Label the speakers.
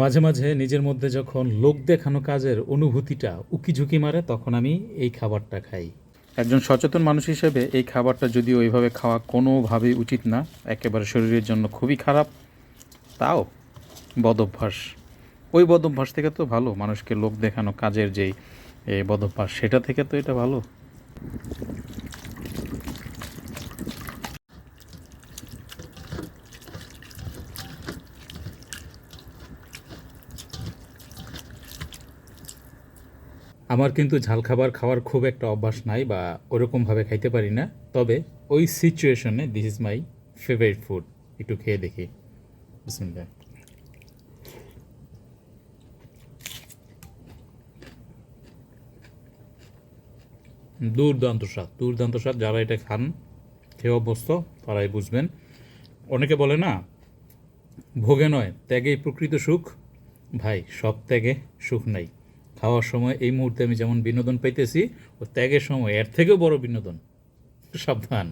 Speaker 1: মাঝে মাঝে নিজের মধ্যে যখন লোক দেখানো কাজের অনুভূতিটা উকিঝুঁকি মারে তখন আমি এই খাবারটা খাই। একজন সচেতন মানুষ হিসেবে এই খাবারটা যদিও এইভাবে খাওয়া কোনোভাবেই উচিত না, একেবারে শরীরের জন্য খুবই খারাপ, তাও বদঅভ্যাস। ওই বদঅভ্যাস থেকে তো ভালো মানুষকে লোক দেখানো কাজের যেই বদঅভ্যাস, সেটা থেকে তো এটা ভালো। আমার কিন্তু ঝাল খাবার খাওয়ার খুব একটা অভ্যাস নাই বা ওরকমভাবে খাইতে পারি না, তবে ওই সিচুয়েশনে this is my favourite food. একটু খেয়ে দেখি। বিসমিল্লাহ। দুর্দান্ত স্বাদ, দুর্দান্ত স্বাদ। যারা এটা খান, খেয়ে অভ্যস্ত, তারাই বুঝবেন। অনেকে বলে না, ভোগে নয় ত্যাগেই প্রকৃত সুখ। ভাই, সব ত্যাগে সুখ নাই। খাওয়ার সময় এই মুহূর্তে আমি যেমন বিনোদন পাইতেছি, ও ত্যাগের সময় এর থেকেও বড় বিনোদন। সাবধান।